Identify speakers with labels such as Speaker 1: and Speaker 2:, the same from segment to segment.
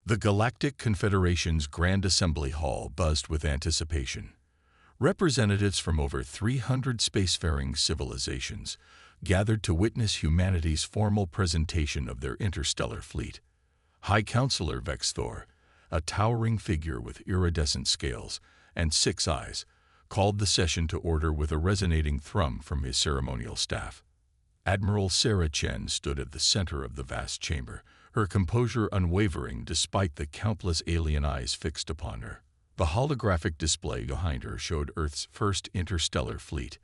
Speaker 1: The Galactic Confederation's Grand Assembly Hall buzzed with anticipation. Representatives from over 300 spacefaring civilizations gathered to witness humanity's formal presentation of their interstellar fleet. High Counselor Vexthor, a towering figure with iridescent scales and 6 eyes, called the session to order with a resonating thrum from his ceremonial staff. Admiral Sarah Chen stood at the center of the vast chamber, her composure unwavering despite the countless alien eyes fixed upon her. The holographic display behind her showed Earth's first interstellar fleet.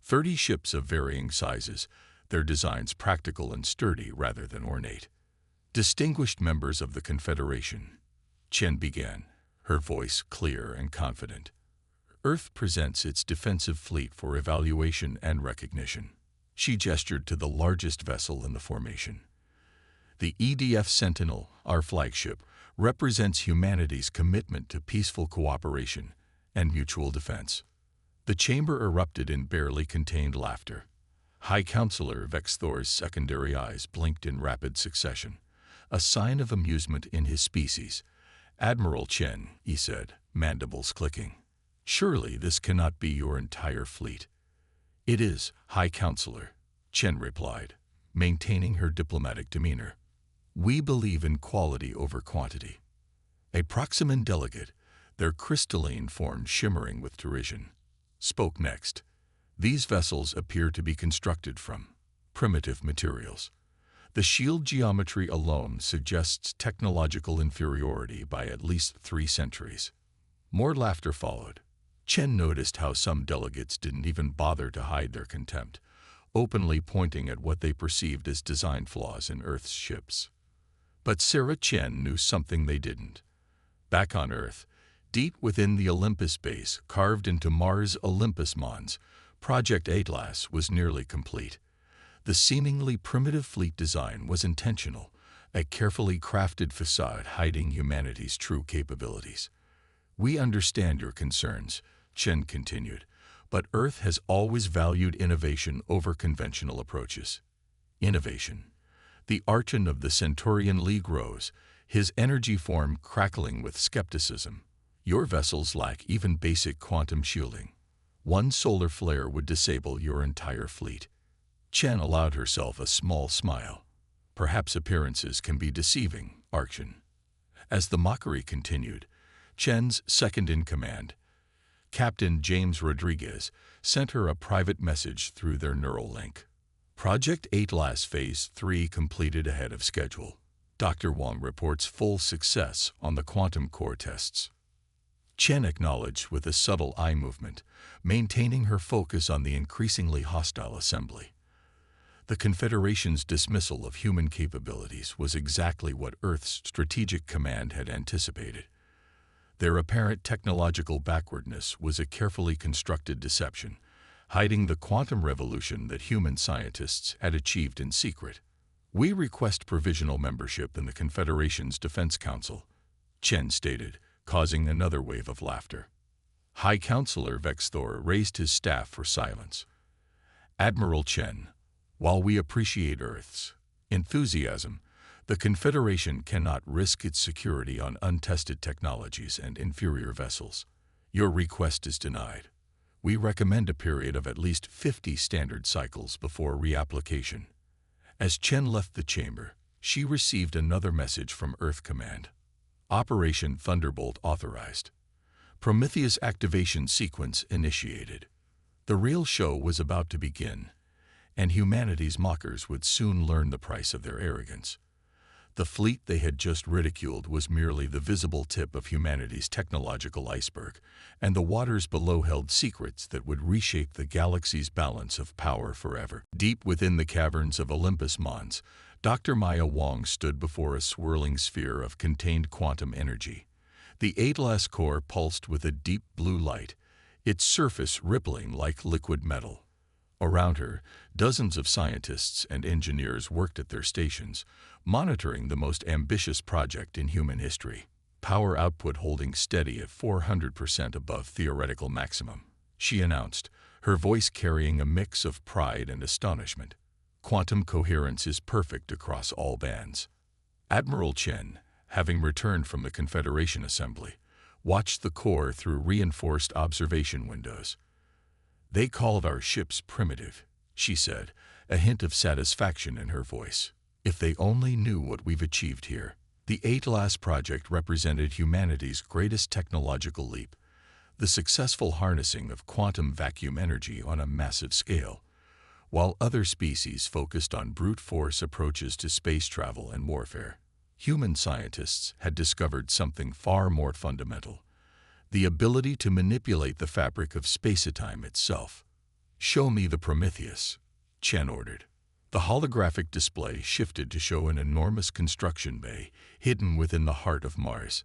Speaker 1: 30 ships of varying sizes, their designs practical and sturdy rather than ornate. Distinguished members of the Confederation, Chen began, her voice clear and confident. Earth presents its defensive fleet for evaluation and recognition. She gestured to the largest vessel in the formation. The EDF Sentinel, our flagship, represents humanity's commitment to peaceful cooperation and mutual defense. The chamber erupted in barely contained laughter. High Counselor Vexthor's secondary eyes blinked in rapid succession, a sign of amusement in his species. "Admiral Chen," he said, mandibles clicking. "Surely this cannot be your entire fleet." "It is, High Counselor," Chen replied, maintaining her diplomatic demeanor. "We believe in quality over quantity." A Proximan delegate, their crystalline form shimmering with derision, spoke next. "These vessels appear to be constructed from primitive materials. The shield geometry alone suggests technological inferiority by at least 3 centuries. More laughter followed. Chen noticed how some delegates didn't even bother to hide their contempt, openly pointing at what they perceived as design flaws in Earth's ships. But Sarah Chen knew something they didn't. Back on Earth, deep within the Olympus base carved into Mars' Olympus Mons, Project Atlas was nearly complete. The seemingly primitive fleet design was intentional, a carefully crafted facade hiding humanity's true capabilities. "We understand your concerns," Chen continued, "but Earth has always valued innovation over conventional approaches." Innovation. The Archon of the Centaurian League rose, his energy form crackling with skepticism. "Your vessels lack even basic quantum shielding. 1 solar flare would disable your entire fleet." Chen allowed herself a small smile. "Perhaps appearances can be deceiving, Archon." As the mockery continued, Chen's second-in-command, Captain James Rodriguez, sent her a private message through their neural link. "Project Atlas Phase 3 completed ahead of schedule. Dr. Wang reports full success on the quantum core tests." Chen acknowledged with a subtle eye movement, maintaining her focus on the increasingly hostile assembly. The Confederation's dismissal of human capabilities was exactly what Earth's strategic command had anticipated. Their apparent technological backwardness was a carefully constructed deception, hiding the quantum revolution that human scientists had achieved in secret. "We request provisional membership in the Confederation's Defense Council," Chen stated, causing another wave of laughter. High Counselor Vexthor raised his staff for silence. "Admiral Chen, while we appreciate Earth's enthusiasm, the Confederation cannot risk its security on untested technologies and inferior vessels. Your request is denied. We recommend a period of at least 50 standard cycles before reapplication." As Chen left the chamber, she received another message from Earth Command. "Operation Thunderbolt authorized. Prometheus activation sequence initiated." The real show was about to begin, and humanity's mockers would soon learn the price of their arrogance. The fleet they had just ridiculed was merely the visible tip of humanity's technological iceberg, and the waters below held secrets that would reshape the galaxy's balance of power forever. Deep within the caverns of Olympus Mons, Dr. Maya Wang stood before a swirling sphere of contained quantum energy. The Atlas core pulsed with a deep blue light, its surface rippling like liquid metal. Around her, dozens of scientists and engineers worked at their stations, monitoring the most ambitious project in human history. Power output holding steady at 400% above theoretical maximum, she announced, her voice carrying a mix of pride and astonishment. "Quantum coherence is perfect across all bands." "Admiral Chen, having returned from the Confederation assembly, watched the core through reinforced observation windows. "They called our ships primitive," she said, a hint of satisfaction in her voice. "If they only knew what we've achieved here." The Atlas project represented humanity's greatest technological leap, the successful harnessing of quantum vacuum energy on a massive scale. While other species focused on brute force approaches to space travel and warfare, human scientists had discovered something far more fundamental: the ability to manipulate the fabric of space-time itself. "Show me the Prometheus," Chen ordered. The holographic display shifted to show an enormous construction bay hidden within the heart of Mars.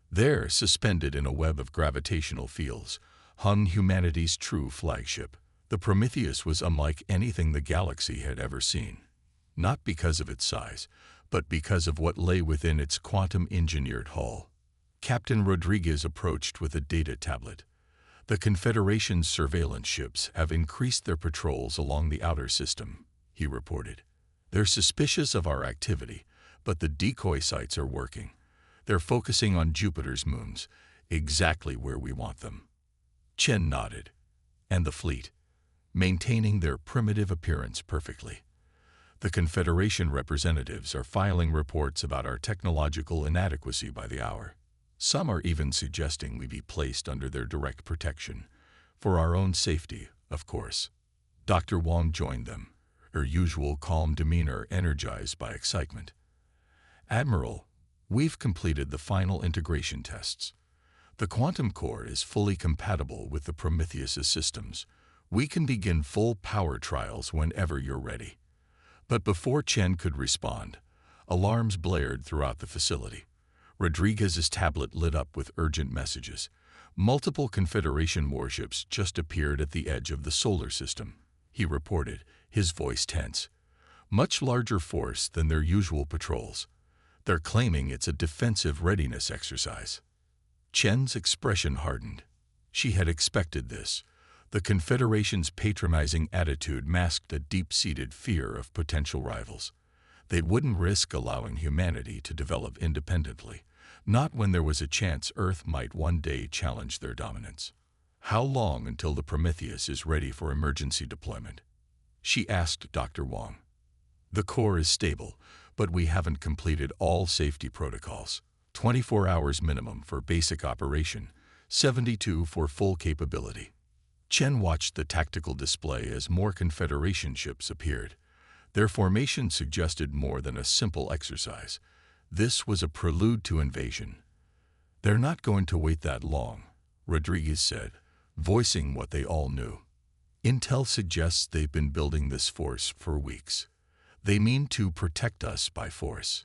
Speaker 1: There, suspended in a web of gravitational fields, hung humanity's true flagship. The Prometheus was unlike anything the galaxy had ever seen, not because of its size, but because of what lay within its quantum-engineered hull. Captain Rodriguez approached with a data tablet. "The Confederation's surveillance ships have increased their patrols along the outer system," he reported. "They're suspicious of our activity, but the decoy sites are working. They're focusing on Jupiter's moons, exactly where we want them." Chen nodded. "And the fleet, maintaining their primitive appearance perfectly. The Confederation representatives are filing reports about our technological inadequacy by the hour. Some are even suggesting we be placed under their direct protection, for our own safety, of course." Dr. Wong joined them, her usual calm demeanor energized by excitement. "Admiral, we've completed the final integration tests. The quantum core is fully compatible with the Prometheus's systems. We can begin full power trials whenever you're ready." But before Chen could respond, alarms blared throughout the facility. Rodriguez's tablet lit up with urgent messages. "Multiple Confederation warships just appeared at the edge of the solar system," he reported, his voice tense. "Much larger force than their usual patrols. They're claiming it's a defensive readiness exercise." Chen's expression hardened. She had expected this. The Confederation's patronizing attitude masked a deep-seated fear of potential rivals. They wouldn't risk allowing humanity to develop independently, not when there was a chance Earth might one day challenge their dominance. "How long until the Prometheus is ready for emergency deployment?" she asked Dr. Wong. "The core is stable, but we haven't completed all safety protocols. 24 hours minimum for basic operation, 72 for full capability." Chen watched the tactical display as more Confederation ships appeared. Their formation suggested more than a simple exercise. This was a prelude to invasion. "They're not going to wait that long," Rodriguez said, voicing what they all knew. "Intel suggests they've been building this force for weeks. They mean to protect us by force.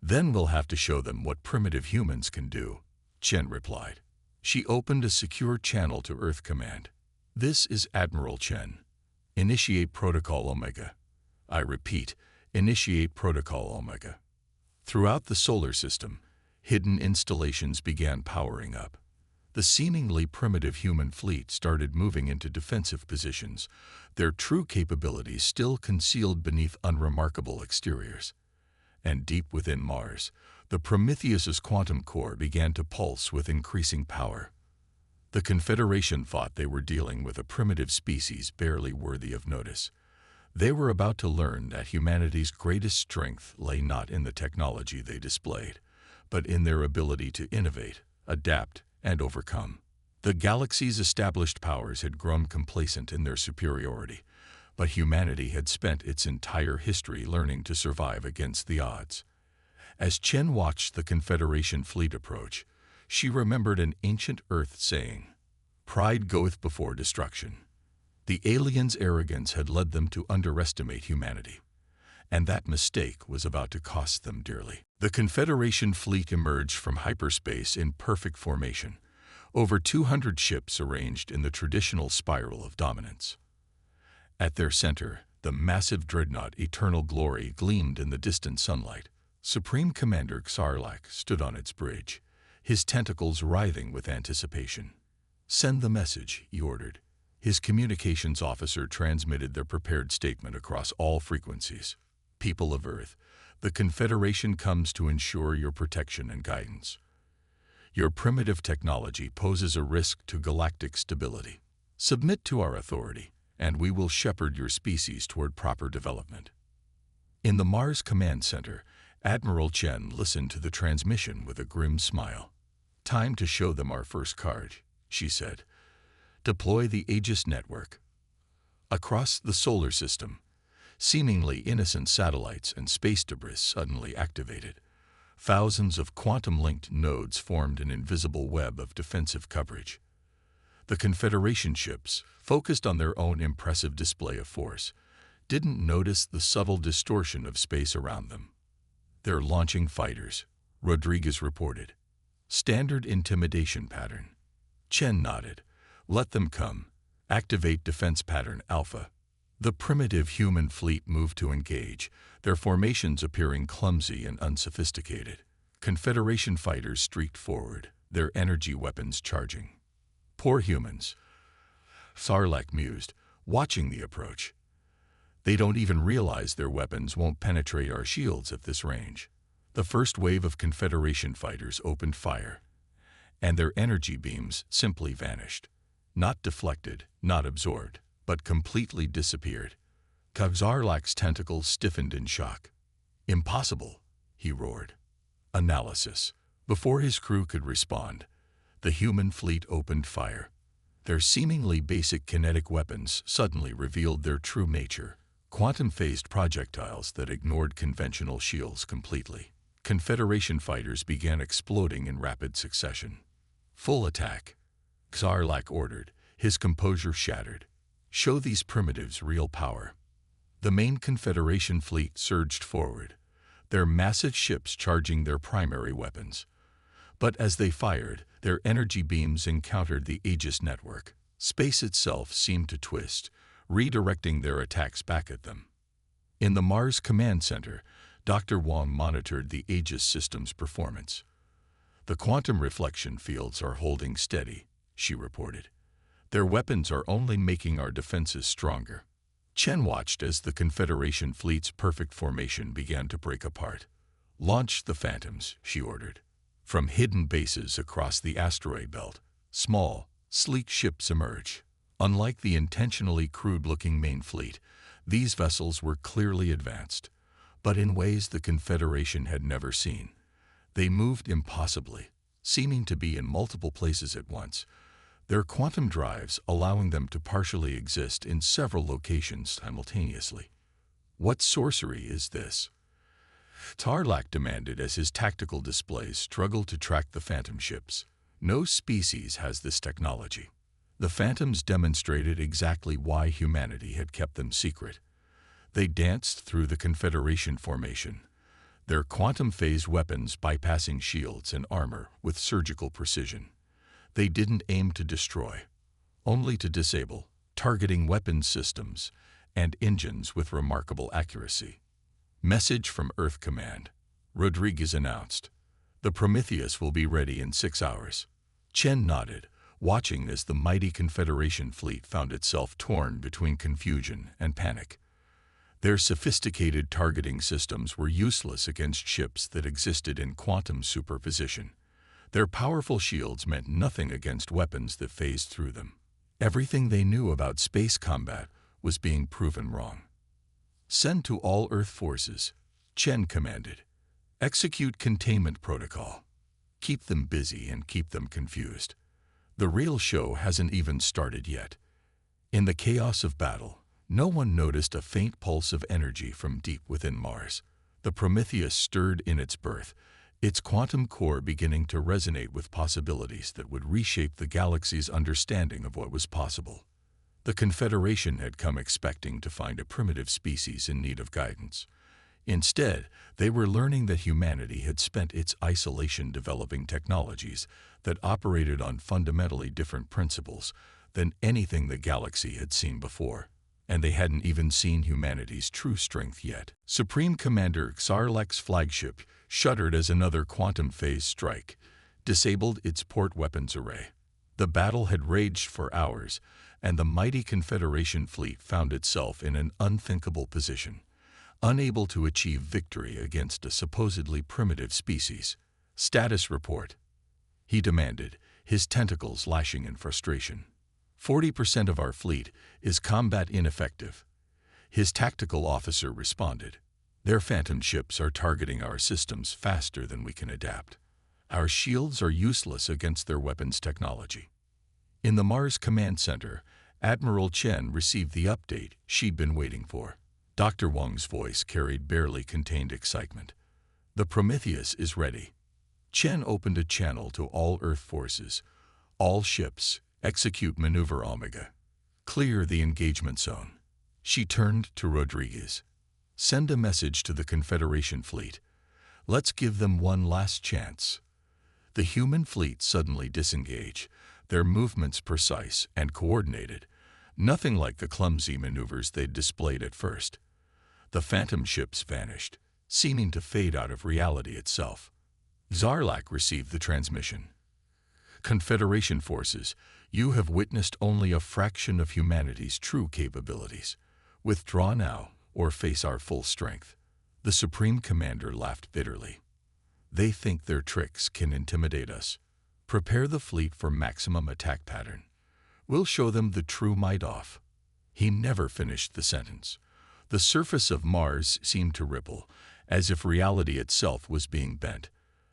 Speaker 1: Then we'll have to show them what primitive humans can do," Chen replied. She opened a secure channel to Earth Command. "This is Admiral Chen. Initiate Protocol Omega. I repeat, initiate Protocol Omega." Throughout the solar system, hidden installations began powering up. The seemingly primitive human fleet started moving into defensive positions, their true capabilities still concealed beneath unremarkable exteriors. And deep within Mars, the Prometheus's quantum core began to pulse with increasing power. The Confederation thought they were dealing with a primitive species barely worthy of notice. They were about to learn that humanity's greatest strength lay not in the technology they displayed, but in their ability to innovate, adapt, and overcome. The galaxy's established powers had grown complacent in their superiority, but humanity had spent its entire history learning to survive against the odds. As Chen watched the Confederation fleet approach, she remembered an ancient Earth saying, "Pride goeth before destruction." The aliens' arrogance had led them to underestimate humanity, and that mistake was about to cost them dearly. The Confederation fleet emerged from hyperspace in perfect formation, over 200 ships arranged in the traditional spiral of dominance. At their center, the massive dreadnought Eternal Glory gleamed in the distant sunlight. Supreme Commander Xarlak stood on its bridge, his tentacles writhing with anticipation. "Send the message," he ordered. His communications officer transmitted their prepared statement across all frequencies. "People of Earth, The Confederation comes to ensure your protection and guidance. Your primitive technology poses a risk to galactic stability. Submit to our authority, and we will shepherd your species toward proper development. In the Mars Command Center, Admiral Chen listened to the transmission with a grim smile. "Time to show them our first card," she said. "Deploy the Aegis network." Across the solar system, seemingly innocent satellites and space debris suddenly activated. Thousands of quantum-linked nodes formed an invisible web of defensive coverage. The Confederation ships, focused on their own impressive display of force, didn't notice the subtle distortion of space around them. "They're launching fighters," Rodriguez reported. "Standard intimidation pattern." Chen nodded. "Let them come. Activate defense pattern Alpha." The primitive human fleet moved to engage, their formations appearing clumsy and unsophisticated. Confederation fighters streaked forward, their energy weapons charging. "Poor humans," Sarlacc mused, watching the approach. "They don't even realize their weapons won't penetrate our shields at this range." The first wave of Confederation fighters opened fire, and their energy beams simply vanished. Not deflected, not absorbed, but completely disappeared. Sarlacc's tentacles stiffened in shock. "Impossible," he roared. Analysis. Before his crew could respond, the human fleet opened fire. Their seemingly basic kinetic weapons suddenly revealed their true nature: quantum-phased projectiles that ignored conventional shields completely. Confederation fighters began exploding in rapid succession. "Full attack," Sarlacc ordered, his composure shattered. "Show these primitives real power." The main Confederation fleet surged forward, their massive ships charging their primary weapons. But as they fired, their energy beams encountered the Aegis network. Space itself seemed to twist, redirecting their attacks back at them. In the Mars Command Center, Dr. Wong monitored the Aegis system's performance. "The quantum reflection fields are holding steady," she reported. "Their weapons are only making our defenses stronger." Chen watched as the Confederation fleet's perfect formation began to break apart. "Launch the Phantoms," she ordered. From hidden bases across the asteroid belt, small, sleek ships emerged. Unlike the intentionally crude-looking main fleet, these vessels were clearly advanced, but in ways the Confederation had never seen. They moved impossibly, seeming to be in multiple places at once, their quantum drives allowing them to partially exist in several locations simultaneously. "What sorcery is this?" Sarlacc demanded as his tactical displays struggled to track the Phantom ships. "No species has this technology." The Phantoms demonstrated exactly why humanity had kept them secret. They danced through the Confederation formation, their quantum-phased weapons bypassing shields and armor with surgical precision. They didn't aim to destroy, only to disable, targeting weapons systems and engines with remarkable accuracy. "Message from Earth Command," Rodriguez announced. "The Prometheus will be ready in 6 hours." Chen nodded, watching as the mighty Confederation fleet found itself torn between confusion and panic. Their sophisticated targeting systems were useless against ships that existed in quantum superposition. Their powerful shields meant nothing against weapons that phased through them. Everything they knew about space combat was being proven wrong. "Send to all Earth forces," Chen commanded. "Execute containment protocol. Keep them busy and keep them confused. The real show hasn't even started yet." In the chaos of battle, no one noticed a faint pulse of energy from deep within Mars. The Prometheus stirred in its birth, its quantum core beginning to resonate with possibilities that would reshape the galaxy's understanding of what was possible. The Confederation had come expecting to find a primitive species in need of guidance. Instead, they were learning that humanity had spent its isolation developing technologies that operated on fundamentally different principles than anything the galaxy had seen before. And they hadn't even seen humanity's true strength yet. Supreme Commander Sarlacc's flagship shuddered as another quantum-phase strike disabled its port weapons array. The battle had raged for hours, and the mighty Confederation fleet found itself in an unthinkable position, unable to achieve victory against a supposedly primitive species. Status report, he demanded, his tentacles lashing in frustration. 40% of our fleet is combat ineffective. His tactical officer responded. Their phantom ships are targeting our systems faster than we can adapt. Our shields are useless against their weapons technology. In the Mars Command Center, Admiral Chen received the update she'd been waiting for. Dr. Wang's voice carried barely contained excitement. The Prometheus is ready. Chen opened a channel to all Earth forces. All ships, execute Maneuver Omega. Clear the engagement zone. She turned to Rodriguez. Send a message to the Confederation fleet. Let's give them one last chance. The human fleet suddenly disengaged, their movements precise and coordinated, nothing like the clumsy maneuvers they'd displayed at first. The phantom ships vanished, seeming to fade out of reality itself. Zarlak received the transmission. Confederation forces, you have witnessed only a fraction of humanity's true capabilities. Withdraw now, or face our full strength. The Supreme Commander laughed bitterly. They think their tricks can intimidate us. Prepare the fleet for maximum attack pattern. We'll show them the true might off. He never finished the sentence. The surface of Mars seemed to ripple, as if reality itself was being bent.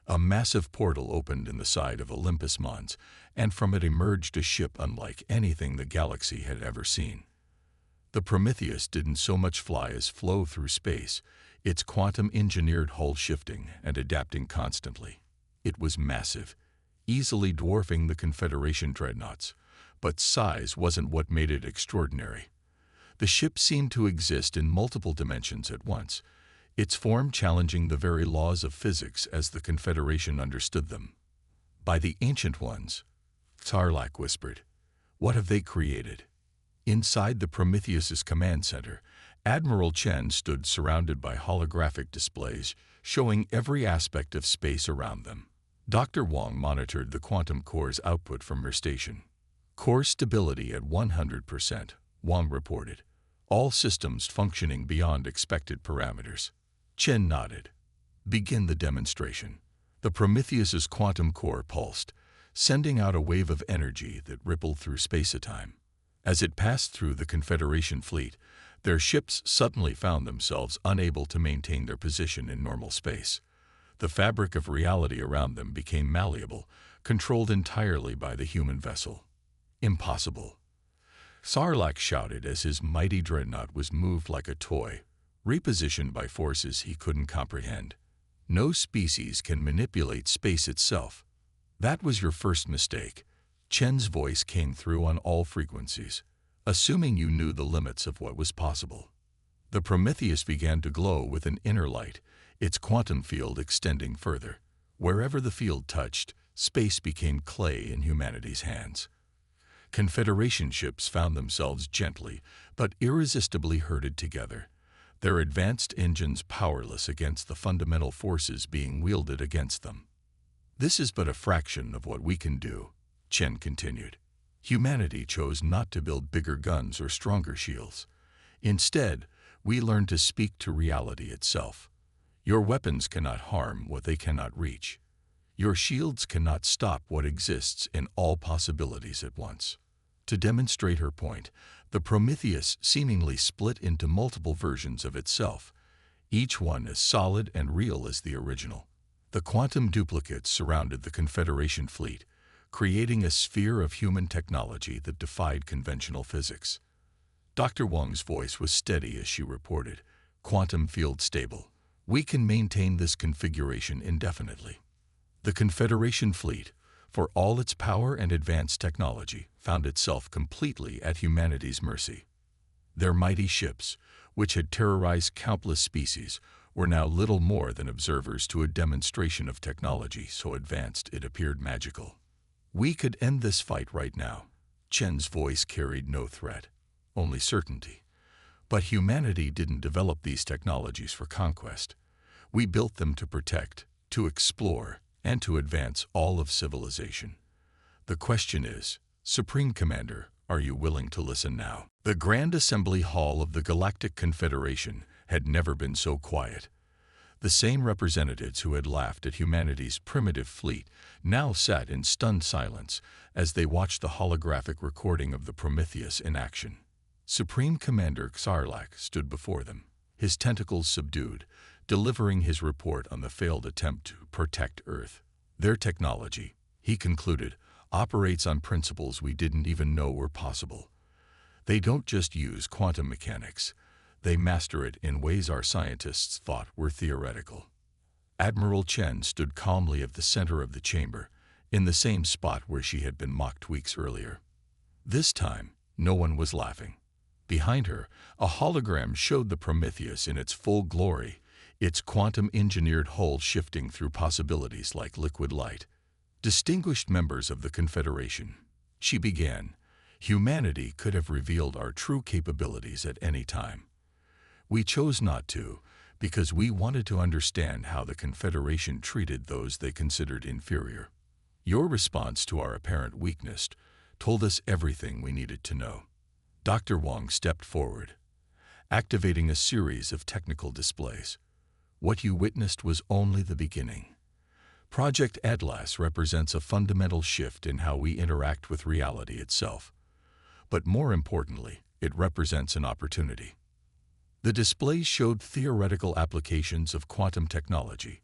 Speaker 1: A massive portal opened in the side of Olympus Mons, and from it emerged a ship unlike anything the galaxy had ever seen. The Prometheus didn't so much fly as flow through space, its quantum-engineered hull shifting and adapting constantly. It was massive, easily dwarfing the Confederation dreadnoughts, but size wasn't what made it extraordinary. The ship seemed to exist in multiple dimensions at once, its form challenging the very laws of physics as the Confederation understood them. By the Ancient Ones, Zarlak whispered. What have they created? Inside the Prometheus's command center, Admiral Chen stood surrounded by holographic displays showing every aspect of space around them. Dr. Wang monitored the quantum core's output from her station. Core stability at 100%, Wang reported. All systems functioning beyond expected parameters. Chen nodded. Begin the demonstration. The Prometheus's quantum core pulsed, sending out a wave of energy that rippled through space-time. As it passed through the Confederation fleet, their ships suddenly found themselves unable to maintain their position in normal space. The fabric of reality around them became malleable, controlled entirely by the human vessel. Impossible. Zarlak shouted as his mighty dreadnought was moved like a toy, repositioned by forces he couldn't comprehend. No species can manipulate space itself. That was your first mistake. Chen's voice came through on all frequencies, assuming you knew the limits of what was possible. The Prometheus began to glow with an inner light, its quantum field extending further. Wherever the field touched, space became clay in humanity's hands. Confederation ships found themselves gently but irresistibly herded together, their advanced engines powerless against the fundamental forces being wielded against them. This is but a fraction of what we can do, Chen continued. Humanity chose not to build bigger guns or stronger shields. Instead, we learned to speak to reality itself. Your weapons cannot harm what they cannot reach. Your shields cannot stop what exists in all possibilities at once. To demonstrate her point, the Prometheus seemingly split into multiple versions of itself, each one as solid and real as the original. The quantum duplicates surrounded the Confederation fleet, creating a sphere of human technology that defied conventional physics. Dr. Wang's voice was steady as she reported, quantum field stable. We can maintain this configuration indefinitely. The Confederation fleet, for all its power and advanced technology, found itself completely at humanity's mercy. Their mighty ships, which had terrorized countless species, were now little more than observers to a demonstration of technology so advanced it appeared magical. We could end this fight right now. Chen's voice carried no threat, only certainty. But humanity didn't develop these technologies for conquest. We built them to protect, to explore, and to advance all of civilization. The question is, Supreme Commander, are you willing to listen now? The Grand Assembly Hall of the Galactic Confederation had never been so quiet. The same representatives who had laughed at humanity's primitive fleet now sat in stunned silence as they watched the holographic recording of the Prometheus in action. Supreme Commander Sarlacc stood before them, his tentacles subdued, delivering his report on the failed attempt to protect Earth. Their technology, he concluded, operates on principles we didn't even know were possible. They don't just use quantum mechanics. They master it in ways our scientists thought were theoretical. Admiral Chen stood calmly at the center of the chamber, in the same spot where she had been mocked weeks earlier. This time, no one was laughing. Behind her, a hologram showed the Prometheus in its full glory, its quantum-engineered hull shifting through possibilities like liquid light. Distinguished members of the Confederation, she began, humanity could have revealed our true capabilities at any time. We chose not to, because we wanted to understand how the Confederation treated those they considered inferior. Your response to our apparent weakness told us everything we needed to know. Dr. Wong stepped forward, activating a series of technical displays. What you witnessed was only the beginning. Project Atlas represents a fundamental shift in how we interact with reality itself. But more importantly, it represents an opportunity. The displays showed theoretical applications of quantum technology,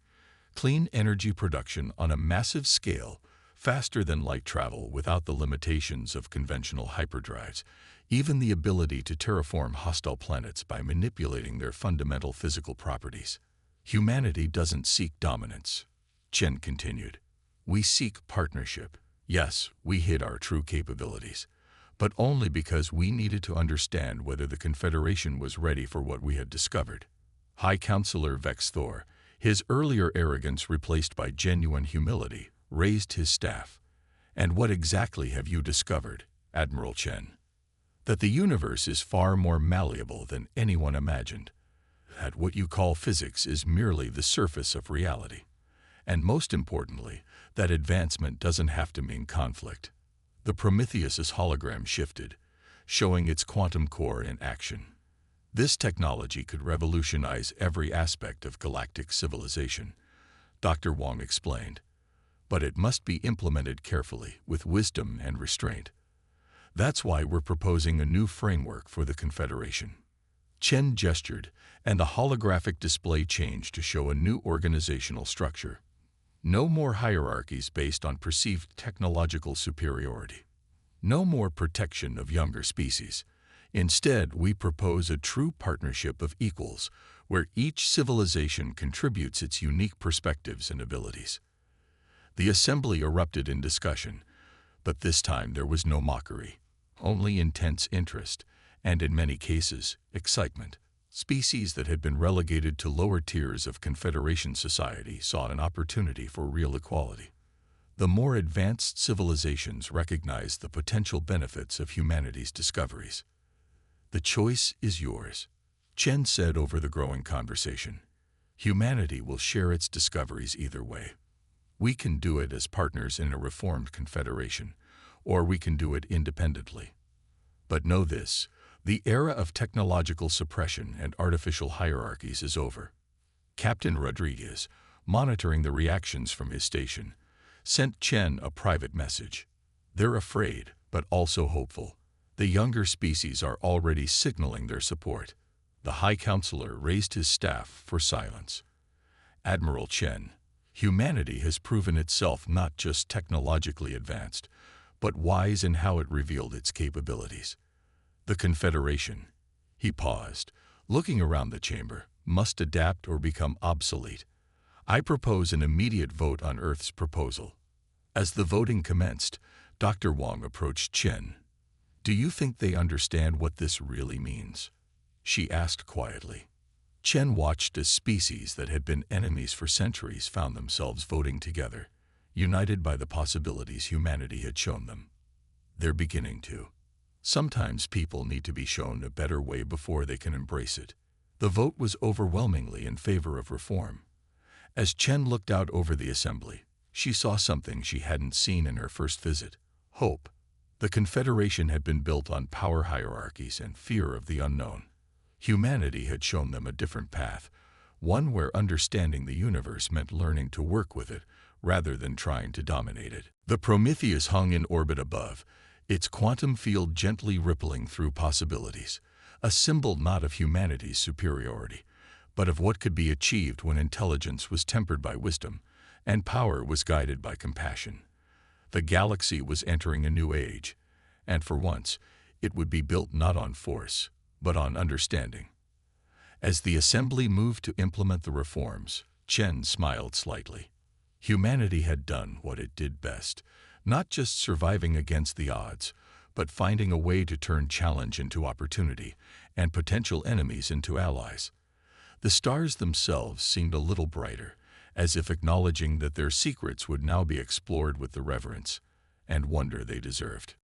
Speaker 1: clean energy production on a massive scale, faster than light travel without the limitations of conventional hyperdrives, even the ability to terraform hostile planets by manipulating their fundamental physical properties. Humanity doesn't seek dominance, Chen continued. We seek partnership. Yes, we hid our true capabilities, but only because we needed to understand whether the Confederation was ready for what we had discovered. High Counselor Vex Thor, his earlier arrogance replaced by genuine humility, raised his staff. And what exactly have you discovered, Admiral Chen? That the universe is far more malleable than anyone imagined. That what you call physics is merely the surface of reality. And most importantly, that advancement doesn't have to mean conflict. The Prometheus's hologram shifted, showing its quantum core in action. This technology could revolutionize every aspect of galactic civilization, Dr. Wong explained. But it must be implemented carefully, with wisdom and restraint. That's why we're proposing a new framework for the Confederation. Chen gestured, and the holographic display changed to show a new organizational structure. No more hierarchies based on perceived technological superiority. No more protection of younger species. Instead, we propose a true partnership of equals, where each civilization contributes its unique perspectives and abilities. The assembly erupted in discussion, but this time there was no mockery, only intense interest, and in many cases, excitement. Species that had been relegated to lower tiers of Confederation society saw an opportunity for real equality. The more advanced civilizations recognized the potential benefits of humanity's discoveries. The choice is yours, Chen said over the growing conversation. Humanity will share its discoveries either way. We can do it as partners in a reformed confederation, or we can do it independently. But know this, the era of technological suppression and artificial hierarchies is over. Captain Rodriguez, monitoring the reactions from his station, sent Chen a private message. They're afraid, but also hopeful. The younger species are already signaling their support. The High Counselor raised his staff for silence. Admiral Chen, humanity has proven itself not just technologically advanced, but wise in how it revealed its capabilities. The Confederation, he paused, looking around the chamber, must adapt or become obsolete. I propose an immediate vote on Earth's proposal. As the voting commenced, Dr. Wong approached Chen. Do you think they understand what this really means? She asked quietly. Chen watched as species that had been enemies for centuries found themselves voting together, united by the possibilities humanity had shown them. They're beginning to. Sometimes people need to be shown a better way before they can embrace it. The vote was overwhelmingly in favor of reform. As Chen looked out over the assembly, she saw something she hadn't seen in her first visit: hope. The Confederation had been built on power hierarchies and fear of the unknown. Humanity had shown them a different path, one where understanding the universe meant learning to work with it rather than trying to dominate it. The Prometheus hung in orbit above, its quantum field gently rippling through possibilities, a symbol not of humanity's superiority, but of what could be achieved when intelligence was tempered by wisdom and power was guided by compassion. The galaxy was entering a new age, and for once, it would be built not on force, but on understanding. As the assembly moved to implement the reforms, Chen smiled slightly. Humanity had done what it did best, not just surviving against the odds, but finding a way to turn challenge into opportunity and potential enemies into allies. The stars themselves seemed a little brighter, as if acknowledging that their secrets would now be explored with the reverence and wonder they deserved.